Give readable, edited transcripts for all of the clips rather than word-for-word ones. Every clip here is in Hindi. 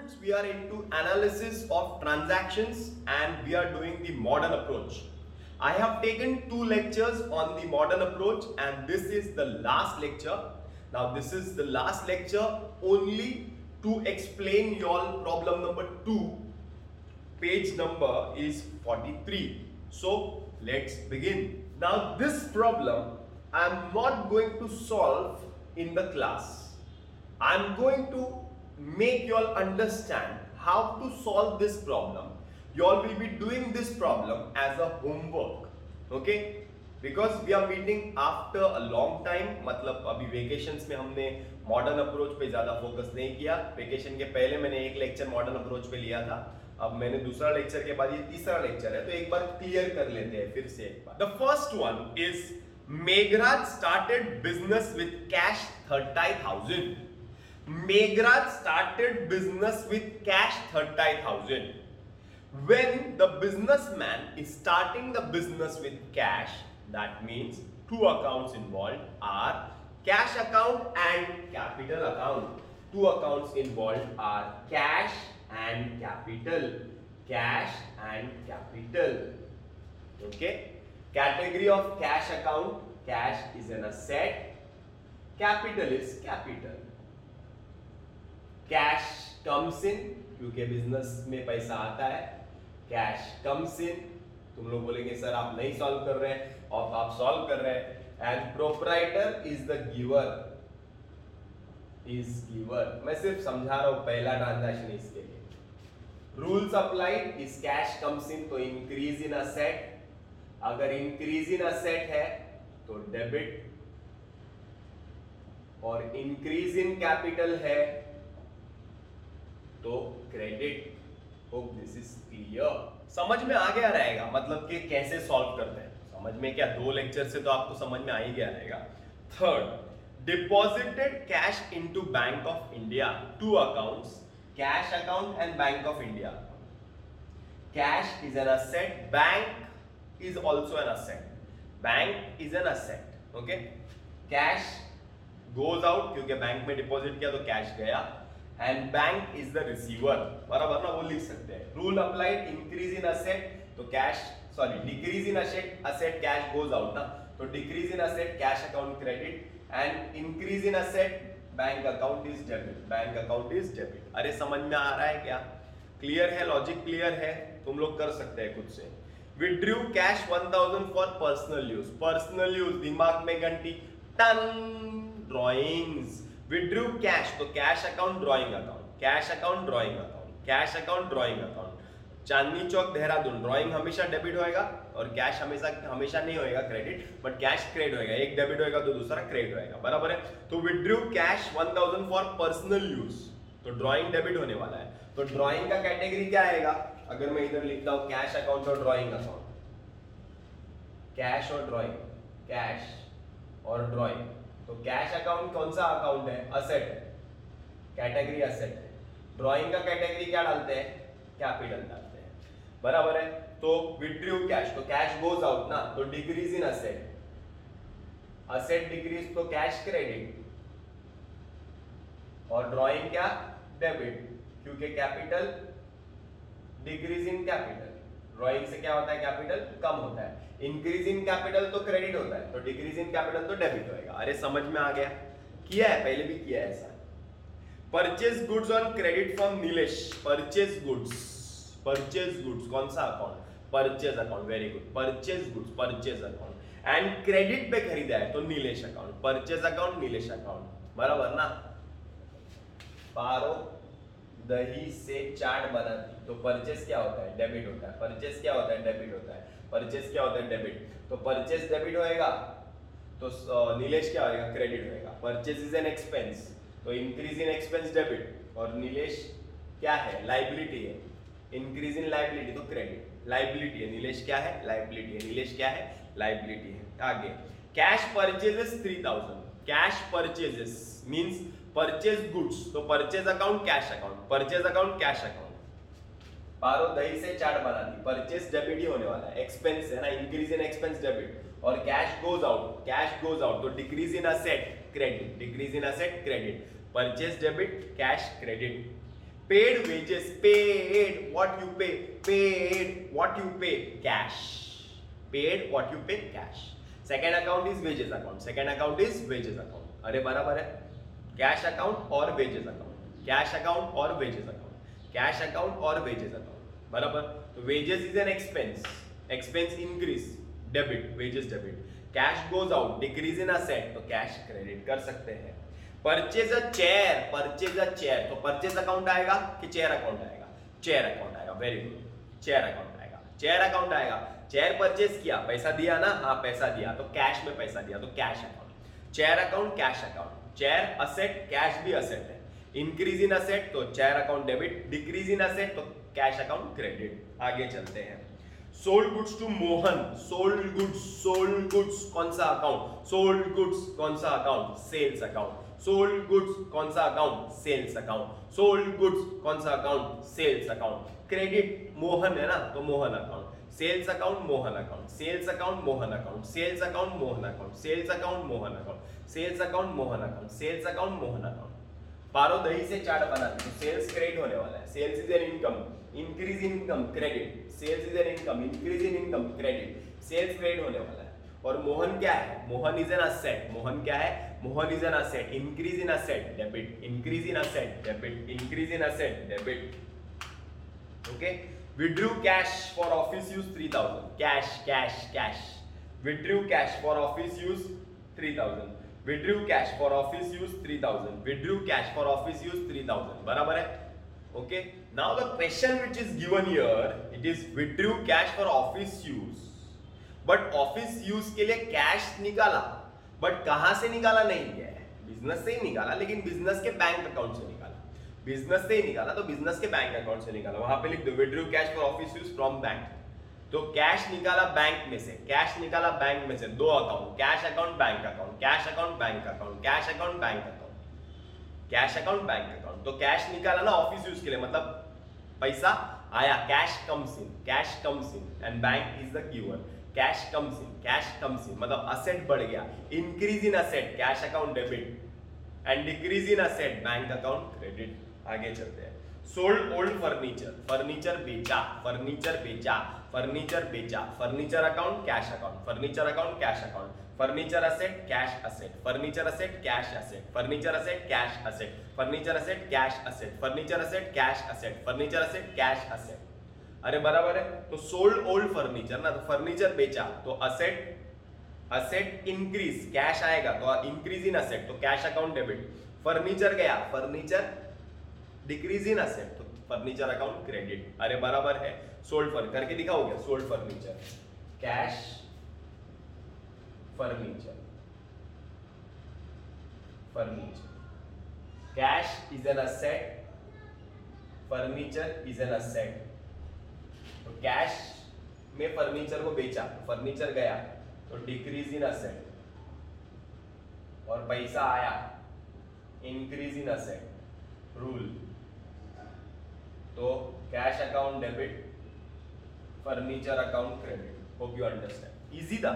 students, we are into analysis of transactions and we are doing the modern approach. I have taken 2 lectures on the modern approach and this is the last lecture. Now this is the last lecture only to explain your problem number 2. Page number is 43. So let's begin. Now this problem I am not going to solve in the class. I am going to make you all understand how to solve this problem. You all will be doing this problem as a homework, okay? Because we are meeting after a long time. मतलब अभी वेकेशंस में हमने मॉडर्न अप्रोच पे ज़्यादा फोकस नहीं किया. वेकेशन के पहले मैंने एक लेक्चर मॉडर्न अप्रोच पे लिया था. अब मैंने दूसरा लेक्चर के बाद ये तीसरा लेक्चर है, तो एक बार क्लियर कर लेते हैं फिर से एक बार. The first one is Meghraj started business with cash 30,000. Meghraj started business with cash 30,000. When the businessman is starting the business with cash, that means 2 accounts involved are cash account and capital account. 2 accounts involved are cash and capital. Cash and capital. Okay? Category of cash account. Cash is an asset. Capital is capital. Cash comes इन क्योंकि बिजनेस में पैसा आता है. कैश कम्स इन. तुम लोग बोलेंगे सर आप नहीं सॉल्व कर रहे हैं और आप सॉल्व कर रहे हैं. And proprietor is the giver. Is giver. मैं सिर्फ समझा रहा हूं पहला ट्रांजैक्शन इसके लिए. Rules applied is cash comes इन तो इंक्रीज इन असेट. अगर इंक्रीज इन असेट है तो डेबिट और इंक्रीज इन कैपिटल है तो credit. Hope this is clear. समझ में आ गया रहेगा मतलब कि कैसे सॉल्व करते हैं. समझ में क्या 2 लेक्चर से तो आपको समझ में आ ही गया रहेगा. Third, deposited cash into bank of India. 2 accounts, cash account and bank of India. Cash is an asset. Bank is also an asset. Bank is an asset. Okay. Cash goes out क्योंकि बैंक में डिपॉजिट किया तो कैश गया. And bank is the receiver. बराबर ना, वो लिख सकते हैं. Rule applied. Increase in asset तो cash decrease in asset cash goes out ना, तो decrease in asset cash account credit and increase in asset bank account is debit. Bank account is debit. अरे समझ में आ रहा है क्या? क्लियर है? लॉजिक क्लियर है? तुम लोग कर सकते हैं खुद से. Withdrew cash 1,000 for personal use. Personal use दिमाग में घंटी टन. ड्रॉइंग्स. विड्रू कैश तो cash account drawing account. Cash account drawing account. Cash account drawing account. Chandni Chowk Dehradun. Drawing हमेशा डेबिट होएगा और कैश हमेशा नहीं होएगा क्रेडिट, बट कैश क्रेडिट होएगा. एक डेबिट होएगा तो दूसरा क्रेडिट होएगा. बराबर है. तो withdrew cash 1,000 for personal use तो ड्रॉइंग डेबिट होने वाला है. तो ड्रॉइंग का कैटेगरी क्या आएगा? अगर मैं इधर लिखता हूं कैश अकाउंट और ड्रॉइंग अकाउंट. कैश और ड्रॉइंग. कैश और ड्रॉइंग. तो कैश अकाउंट कौन सा अकाउंट है? असेट है. कैटेगरी असेट है. ड्रॉइंग का कैटेगरी क्या डालते हैं? कैपिटल डालते हैं. बराबर है. तो विड्रू कैश तो कैश गोज आउट ना, तो decrease in asset. Asset decrease तो कैश क्रेडिट. और ड्रॉइंग क्या? डेबिट क्योंकि capital decrease in capital. Drawing से क्या होता है? कैपिटल कम होता है. इंक्रीज इन कैपिटल तो क्रेडिट होता है, तो डिक्रीज इन कैपिटल तो डेबिट होएगा. अरे समझ में आ गया? किया है पहले भी किया है ऐसा. Purchase goods on credit from Nilesh. Purchase goods. Purchase goods कौन सा account? Purchase account. Very good. Purchase goods purchase account and credit पे खरीदा है तो Nilesh account. Purchase account Nilesh account. बराबर ना. पारो दही से चाट बनाती तो परचेज क्या होता है? डेबिट होता है. परचेज क्या होता है? डेबिट होता है. परचेज क्या होता है? डेबिट. तो परचेज डेबिट होएगा तो नीलेश क्या होएगा? क्रेडिट होएगा. परचेज इज एन एक्सपेंस तो इंक्रीज इन एक्सपेंस डेबिट और नीलेश क्या है? लाइबिलिटी है. इंक्रीज इन लाइबिलिटी तो क्रेडिट. लाइबिलिटी है. नीलेश क्या है? लाइबिलिटी है. नीलेश क्या है? लाइबिलिटी है. आगे cash purchases 3,000. Cash purchases means purchase goods तो purchase account cash account. Purchase account cash account. Paro दही से चाट बनाती. परचेज डेबिट ही होने वाला है. एक्सपेंस है ना. इंक्रीज इन एक्सपेंस डेबिट और cash goes out. Cash goes out तो decrease in asset credit. Decrease in asset credit. Purchase debit cash credit. Paid wages, paid what you pay, paid what you pay, cash, paid what you pay, cash. Second account is wages account, second account is wages account. अरे बराबर है, कैश अकाउंट और वेजेस अकाउंट, कैश अकाउंट और वेजेस अकाउंट, कैश अकाउंट और वेजेस अकाउंट, बराबर. तो wages is an expense, expense increase, debit, wages debit. Cash goes out, decrease in asset, तो कैश क्रेडिट कर सकते हैं. Purchase a chair, purchase a chair, तो परचेज अकाउंट आएगा कि चेयर अकाउंट आएगा? चेयर अकाउंट आएगा. वेरी गुड, चेयर अकाउंट आएगा, चेयर अकाउंट आएगा. चेयर परचेज किया, पैसा दिया ना, हाँ पैसा दिया, तो कैश में पैसा दिया, तो cash account. Chair account, cash account. Chair asset, cash भी असेट है. इंक्रीज इन असेट तो chair account debit, decrease in asset तो कैश अकाउंट क्रेडिट. आगे चलते हैं. Sold goods to Mohan, sold goods, sold goods कौन सा अकाउंट? सोल्ड गुड्स कौन सा account? Sales account. Sold goods कौन सा account? Sales account. Sold goods कौन सा account? Sales account. Credit Mohan है ना, तो Mohan account. Sales account Mohan account, sales account Mohan account, sales account Mohan account, sales account Mohan account, sales account Mohan account, sales account Mohan account. Paro दही से चाट बनाते तो सेल्स क्रेडिट होने वाला है. Sales is an income, increase in income credit. Sales is an income, increase in income credit. Sales credit होने वाला है. और मोहन क्या है? Mohan is an asset. Mohan क्या है? Mohan is an asset. Increase in asset debit, increase in asset debit, increase in asset debit. Okay. Withdrew cash for office use 3000. Cash, cash, cash. Withdrew cash for office use 3000. Withdrew cash for office use 3000. Withdrew cash for office use 3000. बराबर है? Okay. Now the question which is given here, it is withdrew cash for office use. But office use के लिए cash निकाला, but कहाँ से निकाला नहीं गया है? बिजनेस से ही निकाला, लेकिन बिजनेस के बैंक अकाउंट से निकाला. बिजनेस से ही निकाला तो बिजनेस के बैंक अकाउंट से निकाला. वहां पे लिख दो withdrew cash for office use from bank. तो कैश निकाला बैंक में से, कैश निकाला बैंक में से. दो account, cash account, bank account, cash account, bank account, cash account, bank account, cash account, bank account. तो कैश निकाला ना ऑफिस यूज के लिए, मतलब पैसा आया, cash comes in, cash comes in, and bank is the giver. Cash comes in, cash comes इन, मतलब असेट बढ़ गया. Increase in asset, cash account debit, and decrease in asset, bank account credit. आगे चलते हैं. सोल्ड ओल्ड फर्नीचर, फर्नीचर बेचा, फर्नीचर बेचा, फर्नीचर बेचा. Furniture account, cash account, furniture account, cash account. Furniture asset, cash asset, furniture asset, cash asset, furniture asset, cash asset, furniture asset, cash asset, furniture asset, cash asset, furniture asset, cash asset. अरे बराबर है. तो सोल्ड ओल्ड फर्नीचर ना, तो फर्नीचर बेचा तो असेट, असेट इंक्रीज, कैश आएगा तो इंक्रीज इन असेट, तो कैश अकाउंट डेबिट. फर्नीचर गया, फर्नीचर डिक्रीज इन असेट, तो फर्नीचर अकाउंट क्रेडिट. अरे बराबर है. सोल्ड फर्नीचर करके दिखाओगे. Sold furniture, cash furniture, furniture, cash is an asset, furniture is an asset. तो कैश में फर्नीचर को बेचा, फर्नीचर गया तो डिक्रीज इन असेट, और पैसा आया इंक्रीज इन असेट रूल. तो cash account debit, furniture account credit. Hope you understand. Easy था,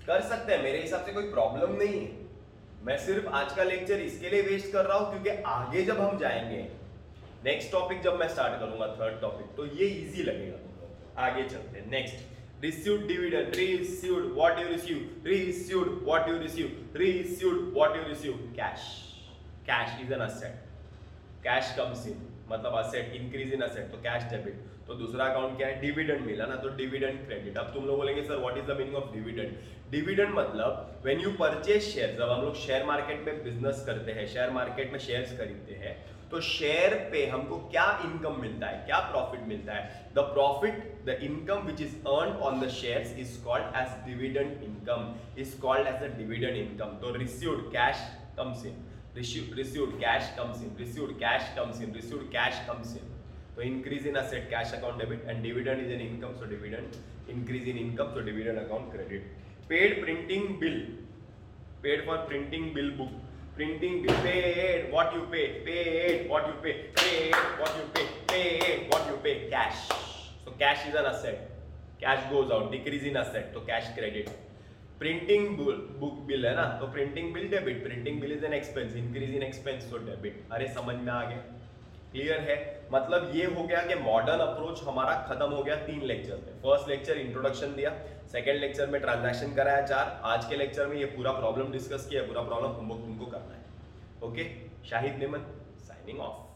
कर सकते हैं, मेरे हिसाब से कोई प्रॉब्लम नहीं है. मैं सिर्फ आज का लेक्चर इसके लिए वेस्ट कर रहा हूं क्योंकि आगे जब हम जाएंगे, नेक्स्ट टॉपिक जब मैं स्टार्ट करूंगा, थर्ड टॉपिक, तो ये इजी लगेगा तुम लोगों को. आगे चलते हैं. Next, received dividend, received what you receive, received what you receive, received what you receive. Cash, cash is an asset, cash comes in, मतलब असेट, इंक्रीज इन असेट, तो कैश डेबिट. तो दूसरा अकाउंट क्या है? डिविडेंड मिला ना, तो डिविडेंड क्रेडिट. अब तुम लोग बोलेंगे sir what is the meaning of dividend? Dividend मतलब व्हेन यू परचेज शेयर, जब हम लोग शेयर मार्केट में बिजनेस करते हैं, शेयर मार्केट में शेयर्स खरीदते हैं, तो शेयर पे हमको क्या इनकम मिलता है, क्या प्रॉफिट मिलता है? The profit, the income which is earn on the shares is called as dividend income, is called as the dividend income. तो received cash comes in, received cash comes in, received cash comes in, received cash comes in. So increase in asset, cash account debit, and dividend is an income, so dividend, increase in income, so dividend account credit. Paid printing bill, paid for printing bill book, printing bill, paid what you pay, paid what you pay, paid what you pay, paid what you pay, cash. So cash is an asset, cash goes out, decrease in asset, so cash credit. Printing book bill है ना, तो printing bill debit, printing bill is an expense, increase in expense, तो डेबिट. अरे समझ में आ गया. क्लियर है? मतलब ये हो गया कि मॉडर्न अप्रोच हमारा खत्म हो गया 3 लेक्चर में। फर्स्ट लेक्चर इंट्रोडक्शन दिया, सेकंड लेक्चर में ट्रांजैक्शन कराया 4, आज के लेक्चर में ये पूरा प्रॉब्लम डिस्कस किया, पूरा प्रॉब्लम होमवर्क तुमको करना है। Okay, Shahid Neyman signing off.